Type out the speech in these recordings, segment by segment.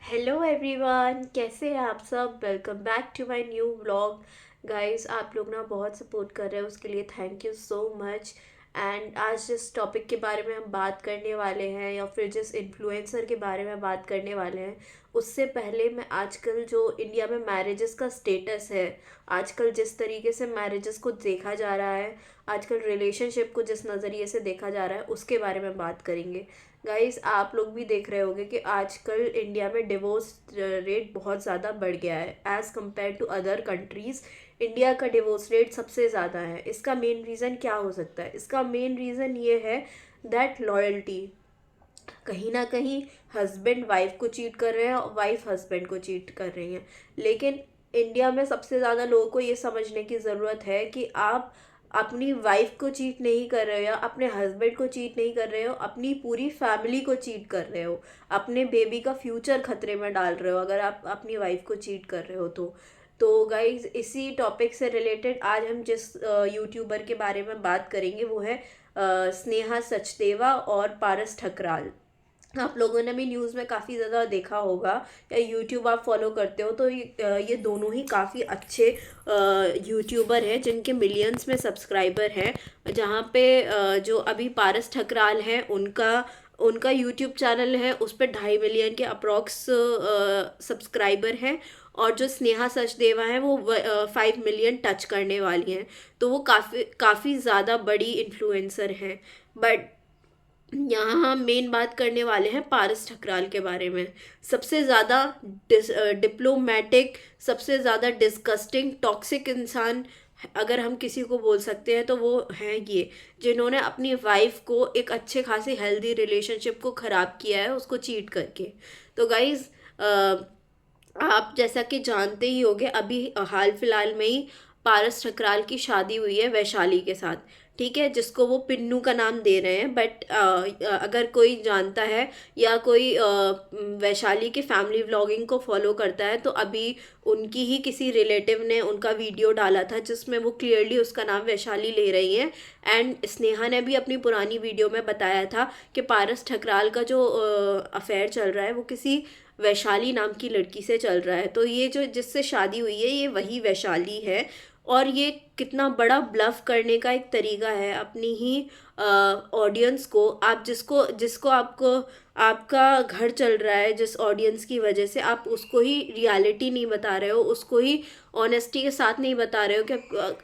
Hello everyone, कैसे हैं आप सब। Welcome back to my new vlog. Guys, आप लोग ना बहुत सपोर्ट कर रहे हैं, उसके लिए thank you so much. And आज जिस टॉपिक के बारे में हम बात करने वाले हैं या फिर जिस इन्फ्लुएंसर के बारे में बात करने वाले हैं, उससे पहले मैं आजकल जो इंडिया में मैरिजेस का स्टेटस है, आजकल जिस तरीके से मैरिजेस को देखा जा रहा है, आजकल रिलेशनशिप को जिस नज़रिए से देखा जा रहा है, उसके बारे में बात करेंगे। गाइस, आप लोग भी देख रहे होंगे कि आजकल इंडिया में डिवोर्स रेट बहुत ज़्यादा बढ़ गया है as compare to other countries. India का डिवोर्स रेट सबसे ज़्यादा है। इसका मेन रीज़न क्या हो सकता है? इसका मेन रीज़न ये है दैट लॉयल्टी। कहीं ना कहीं हस्बैंड वाइफ को चीट कर रहे हैं और वाइफ हस्बैंड को चीट कर रही हैं। लेकिन इंडिया में सबसे ज़्यादा लोगों को ये समझने की ज़रूरत है कि आप अपनी वाइफ को चीट नहीं कर रहे हो या अपने हस्बैंड को चीट नहीं कर रहे हो, अपनी पूरी फैमिली को चीट कर रहे हो। अपने बेबी का फ्यूचर खतरे में डाल रहे हो अगर आप अपनी वाइफ को चीट कर रहे हो तो गाइज, इसी टॉपिक से रिलेटेड आज हम जिस यूट्यूबर के बारे में बात करेंगे वो है स्नेहा सचदेवा और पारस ठकराल। आप लोगों ने भी न्यूज़ में काफ़ी ज़्यादा देखा होगा या यूट्यूब आप फॉलो करते हो तो ये दोनों ही काफ़ी अच्छे यूट्यूबर हैं जिनके मिलियंस में सब्सक्राइबर हैं। जहाँ पे जो अभी पारस ठकराल हैं, उनका उनका यूट्यूब चैनल है, उस पर 2.5 मिलियन के अप्रॉक्स सब्सक्राइबर हैं। और जो स्नेहा सचदेवा हैं वो 5 मिलियन टच करने वाली हैं। तो वो काफ़ी काफ़ी ज़्यादा बड़ी इन्फ्लुएंसर हैं। बट यहाँ हम मेन बात करने वाले हैं पारस ठकराल के बारे में। सबसे ज़्यादा डिप्लोमेटिक, सबसे ज़्यादा डिस्गस्टिंग टॉक्सिक इंसान अगर हम किसी को बोल सकते हैं तो वो हैं ये, जिन्होंने अपनी वाइफ को एक अच्छे खासे हेल्दी रिलेशनशिप को ख़राब किया है उसको चीट करके। तो गाइज़, आप जैसा कि जानते ही होंगे, अभी हाल फिलहाल में ही पारस ठकराल की शादी हुई है वैशाली के साथ। ठीक है, जिसको वो पिन्नू का नाम दे रहे हैं, बट अगर कोई जानता है या कोई वैशाली के फैमिली व्लॉगिंग को फॉलो करता है तो अभी उनकी ही किसी रिलेटिव ने उनका वीडियो डाला था जिसमें वो क्लियरली उसका नाम वैशाली ले रही हैं। एंड स्नेहा ने भी अपनी पुरानी वीडियो में बताया था कि पारस ठकराल का जो अफेयर चल रहा है वो किसी वैशाली नाम की लड़की से चल रहा है। तो ये जो जिससे शादी हुई है ये वही वैशाली है। और ये कितना बड़ा ब्लफ करने का एक तरीका है अपनी ही ऑडियंस को। आप जिसको जिसको आपको आपका घर चल रहा है, जिस ऑडियंस की वजह से आप उसको ही रियलिटी नहीं बता रहे हो, उसको ही ऑनेस्टी के साथ नहीं बता रहे हो कि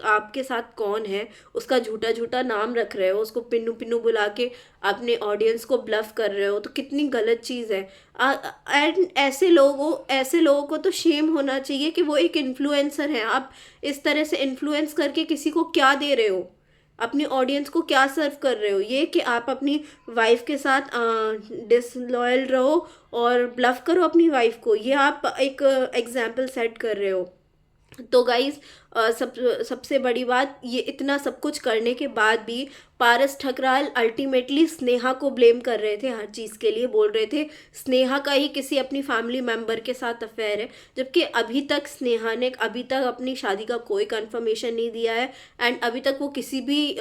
आपके साथ कौन है, उसका झूठा झूठा नाम रख रहे हो, उसको पिन्नू पिन्नू बुला के अपने ऑडियंस को ब्लफ कर रहे हो, तो कितनी गलत चीज़ है। एंड ऐसे लोगों को तो शेम होना चाहिए कि वो एक इन्फ्लुएंसर है। आप इस तरह से इन्फ्लुएंस करके किसी को क्या दे रहे हो, अपनी ऑडियंस को क्या सर्व कर रहे हो? ये कि आप अपनी वाइफ के साथ डिसलॉयल रहो और ब्लफ करो अपनी वाइफ को, ये आप एक एग्जाम्पल सेट कर रहे हो। तो गाइज, सबसे बड़ी बात ये, इतना सब कुछ करने के बाद भी पारस ठकराल अल्टीमेटली स्नेहा को ब्लेम कर रहे थे हर चीज़ के लिए। बोल रहे थे स्नेहा का ही किसी अपनी फैमिली मेम्बर के साथ अफेयर है, जबकि अभी तक स्नेहा ने अभी तक अपनी शादी का कोई कंफर्मेशन नहीं दिया है। एंड अभी तक वो किसी भी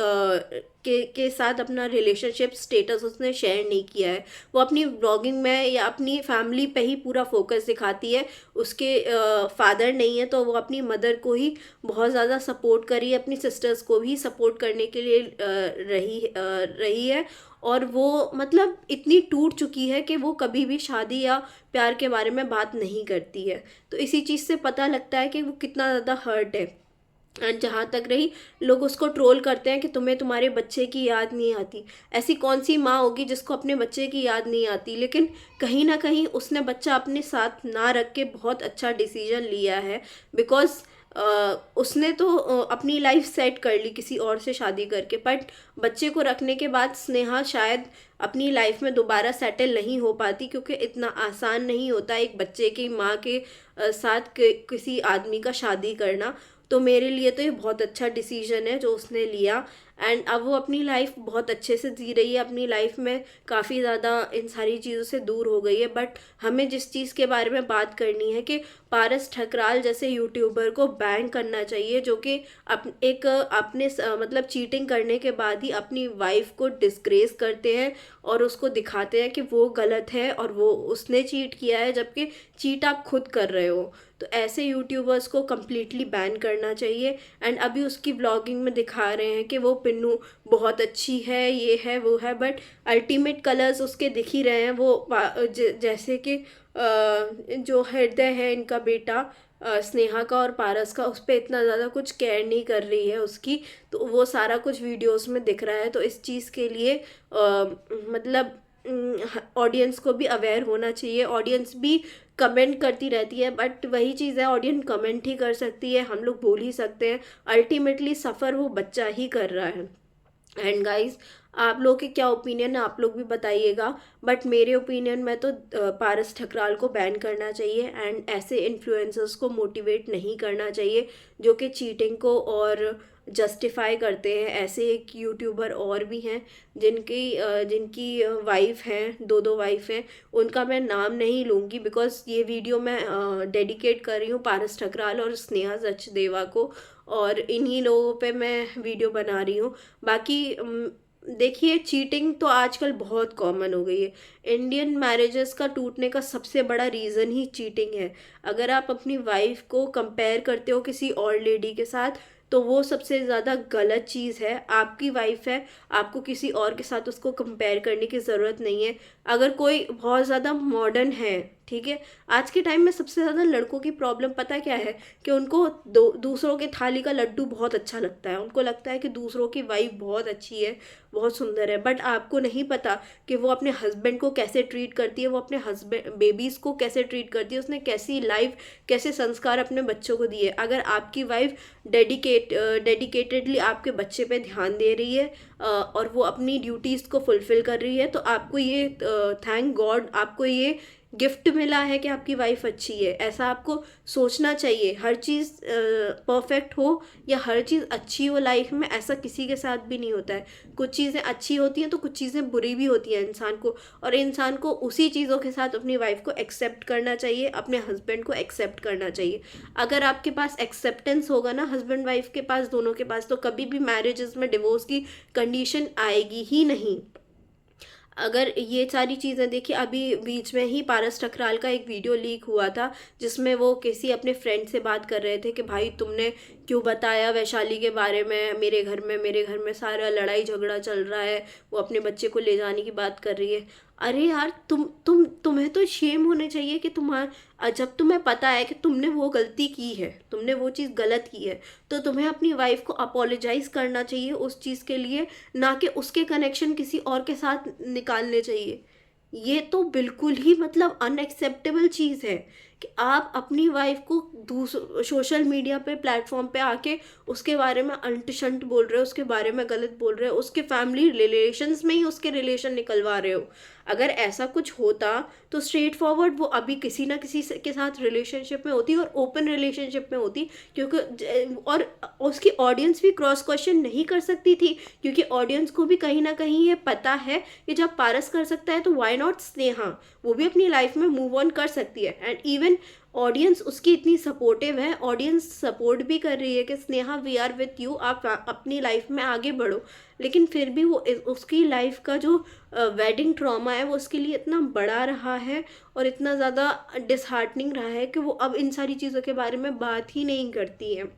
के साथ अपना रिलेशनशिप स्टेटस उसने शेयर नहीं किया है। वो अपनी ब्लॉगिंग में या अपनी फैमिली पे ही पूरा फोकस दिखाती है। उसके फादर नहीं है तो वो अपनी मदर को ही बहुत ज़्यादा सपोर्ट करी, अपनी सिस्टर्स को भी सपोर्ट करने के लिए रही है। और वो मतलब इतनी टूट चुकी है कि वो कभी भी शादी या प्यार के बारे में बात नहीं करती है। तो इसी चीज़ से पता लगता है कि वो कितना ज़्यादा हर्ट है। एंड जहाँ तक रही, लोग उसको ट्रोल करते हैं कि तुम्हें तुम्हारे बच्चे की याद नहीं आती। ऐसी कौन सी माँ होगी जिसको अपने बच्चे की याद नहीं आती? लेकिन कहीं ना कहीं उसने बच्चा अपने साथ ना रख के बहुत अच्छा डिसीजन लिया है। बिकॉज उसने तो अपनी लाइफ सेट कर ली किसी और से शादी करके, बट बच्चे को रखने के बाद स्नेहा शायद अपनी लाइफ में दोबारा सेटल नहीं हो पाती, क्योंकि इतना आसान नहीं होता एक बच्चे की माँ के साथ किसी आदमी का शादी करना। तो मेरे लिए तो ये बहुत अच्छा डिसीजन है जो उसने लिया। एंड अब वो अपनी लाइफ बहुत अच्छे से जी रही है, अपनी लाइफ में काफ़ी ज़्यादा इन सारी चीज़ों से दूर हो गई है। बट हमें जिस चीज़ के बारे में बात करनी है कि पारस ठकराल जैसे यूट्यूबर को बैन करना चाहिए, जो कि अपने मतलब चीटिंग करने के बाद ही अपनी वाइफ को डिस्ग्रेस करते हैं और उसको दिखाते हैं कि वो गलत है और वो उसने चीट किया है, जबकि चीट आप खुद कर रहे हो। तो ऐसे यूट्यूबर्स को कम्प्लीटली बैन करना चाहिए। एंड अभी उसकी व्लॉगिंग में दिखा रहे हैं कि वो पिन्नू बहुत अच्छी है, ये है वो है, बट अल्टीमेट कलर्स उसके दिख ही रहे हैं। वो जैसे कि जो हृदय है इनका बेटा, स्नेहा का और पारस का, उस पर इतना ज़्यादा कुछ केयर नहीं कर रही है उसकी। तो वो सारा कुछ वीडियोस में दिख रहा है। तो इस चीज़ के लिए मतलब ऑडियंस को भी अवेयर होना चाहिए। ऑडियंस भी कमेंट करती रहती है, बट वही चीज़ है, ऑडियंस कमेंट ही कर सकती है, हम लोग बोल ही सकते हैं, अल्टीमेटली सफ़र वो बच्चा ही कर रहा है। एंड गाइस, आप लोग के क्या ओपिनियन है, आप लोग भी बताइएगा। बट मेरे ओपिनियन में तो पारस ठकराल को बैन करना चाहिए एंड ऐसे इन्फ्लुएंसर्स को मोटिवेट नहीं करना चाहिए जो कि चीटिंग को और जस्टिफाई करते हैं। ऐसे एक यूट्यूबर और भी हैं जिनकी वाइफ हैं, दो दो वाइफ हैं। उनका मैं नाम नहीं लूँगी बिकॉज ये वीडियो मैं डेडिकेट कर रही हूँ पारस ठकराल और स्नेहा सचदेवा को, और इन्हीं लोगों पे मैं वीडियो बना रही हूँ। बाकी देखिए, चीटिंग तो आजकल बहुत कॉमन हो गई है। इंडियन मैरिजेस का टूटने का सबसे बड़ा रीज़न ही चीटिंग है। अगर आप अपनी वाइफ को कंपेयर करते हो किसी और लेडी के साथ, तो वो सबसे ज़्यादा गलत चीज़ है। आपकी वाइफ है, आपको किसी और के साथ उसको कंपेयर करने की ज़रूरत नहीं है। अगर कोई बहुत ज़्यादा मॉडर्न है, ठीक है, आज के टाइम में सबसे ज़्यादा लड़कों की प्रॉब्लम पता क्या है कि उनको दूसरों के थाली का लड्डू बहुत अच्छा लगता है। उनको लगता है कि दूसरों की वाइफ बहुत अच्छी है, बहुत सुंदर है, बट आपको नहीं पता कि वो अपने हस्बैंड को कैसे ट्रीट करती है, वो अपने हस्बैंड बेबीज़ को कैसे ट्रीट करती है, उसने कैसी लाइफ, कैसे संस्कार अपने बच्चों को दिए। अगर आपकी वाइफ डेडिकेटेडली आपके बच्चे पे ध्यान दे रही है और वो अपनी ड्यूटीज़ को फुलफ़िल कर रही है, तो आपको ये थैंक गॉड, आपको ये गिफ्ट मिला है कि आपकी वाइफ अच्छी है। ऐसा आपको सोचना चाहिए। हर चीज़ परफेक्ट हो या हर चीज़ अच्छी हो लाइफ में, ऐसा किसी के साथ भी नहीं होता है। कुछ चीज़ें अच्छी होती हैं तो कुछ चीज़ें बुरी भी होती हैं इंसान को, और इंसान को उसी चीज़ों के साथ अपनी वाइफ को एक्सेप्ट करना चाहिए, अपने हस्बैंड को एक्सेप्ट करना चाहिए। अगर आपके पास एक्सेप्टेंस होगा ना, हस्बैंड वाइफ के पास, दोनों के पास, तो कभी भी मैरिजेस में डिवोर्स की कंडीशन आएगी ही नहीं। अगर ये सारी चीज़ें देखिए, अभी बीच में ही पारस ठकराल का एक वीडियो लीक हुआ था जिसमें वो किसी अपने फ्रेंड से बात कर रहे थे कि भाई तुमने क्यों बताया वैशाली के बारे में, मेरे घर में सारा लड़ाई झगड़ा चल रहा है, वो अपने बच्चे को ले जाने की बात कर रही है। अरे यार, तुम्हें तो शेम होने चाहिए कि जब तुम्हें पता है कि तुमने वो गलती की है, तुमने वो चीज़ गलत की है, तो तुम्हें अपनी वाइफ को अपोलोजाइज करना चाहिए उस चीज़ के लिए, ना कि उसके कनेक्शन किसी और के साथ निकालने चाहिए। ये तो बिल्कुल ही मतलब अनएक्सेप्टेबल चीज़ है कि आप अपनी वाइफ को सोशल मीडिया पे प्लेटफॉर्म पे आके उसके बारे में अंट शंट बोल रहे हो, उसके बारे में गलत बोल रहे हो, उसके फैमिली रिलेशंस में ही उसके रिलेशन निकलवा रहे हो। अगर ऐसा कुछ होता तो स्ट्रेट फॉरवर्ड वो अभी किसी ना किसी के साथ रिलेशनशिप में होती और ओपन रिलेशनशिप में होती, क्योंकि और उसकी ऑडियंस भी क्रॉस क्वेश्चन नहीं कर सकती थी, क्योंकि ऑडियंस को भी कहीं ना कहीं ये पता है कि जब पारस कर सकता है तो वाई नॉट स्नेहा, वो भी अपनी लाइफ में मूव ऑन कर सकती है। एंड इवन ऑडियंस उसकी इतनी सपोर्टिव है, ऑडियंस सपोर्ट भी कर रही है कि Sneha we are with you, आप अपनी लाइफ में आगे बढ़ो। लेकिन फिर भी वो उसकी लाइफ का जो वेडिंग ट्रॉमा है वो उसके लिए इतना बड़ा रहा है और इतना ज़्यादा डिसहार्टनिंग रहा है कि वो अब इन सारी चीज़ों के बारे में बात ही नहीं करती है।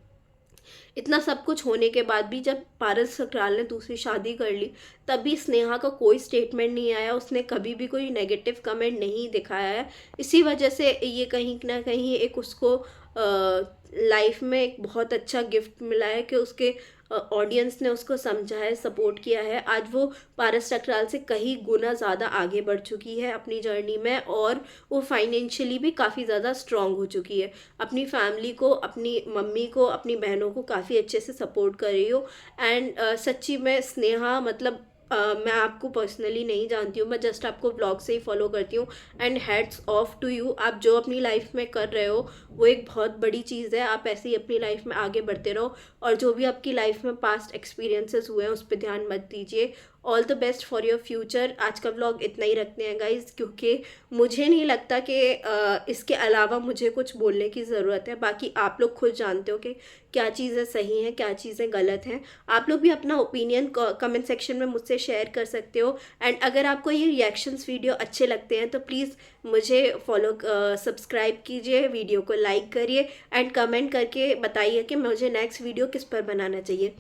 इतना सब कुछ होने के बाद भी जब पारस ठकराल ने दूसरी शादी कर ली, तभी स्नेहा का कोई स्टेटमेंट नहीं आया, उसने कभी भी कोई नेगेटिव कमेंट नहीं दिखाया है। इसी वजह से ये कहीं ना कहीं एक उसको लाइफ में एक बहुत अच्छा गिफ्ट मिला है कि उसके ऑडियंस ने उसको समझा है, सपोर्ट किया है। आज वो पारस ठकराल से कहीं गुना ज़्यादा आगे बढ़ चुकी है अपनी जर्नी में, और वो फाइनेंशियली भी काफ़ी ज़्यादा स्ट्रांग हो चुकी है। अपनी फैमिली को, अपनी मम्मी को, अपनी बहनों को काफ़ी अच्छे से सपोर्ट कर रही हो। एंड सच्ची में स्नेहा मतलब मैं आपको पर्सनली नहीं जानती हूँ, मैं जस्ट आपको ब्लॉग से ही फॉलो करती हूँ। And hats off to you, आप जो अपनी लाइफ में कर रहे हो वो एक बहुत बड़ी चीज़ है। आप ऐसे ही अपनी लाइफ में आगे बढ़ते रहो, और जो भी आपकी लाइफ में पास्ट एक्सपीरियंसेस हुए हैं उस पर ध्यान मत दीजिए। All the best for your future. आज का व्लॉग इतना ही रखते हैं गाइज, क्योंकि मुझे नहीं लगता कि इसके अलावा मुझे कुछ बोलने की ज़रूरत है। बाकी आप लोग खुद जानते हो कि क्या चीज़ें सही हैं, क्या चीज़ें गलत हैं। आप लोग भी अपना ओपिनियन कमेंट सेक्शन में मुझसे शेयर कर सकते हो। एंड अगर आपको ये रिएक्शंस वीडियो अच्छे लगते हैं तो प्लीज़ मुझे फॉलो सब्सक्राइब कीजिए, वीडियो को लाइक करिए एंड कमेंट करके बताइए कि मुझे नेक्स्ट वीडियो किस पर बनाना चाहिए।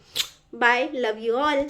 Bye, love you all.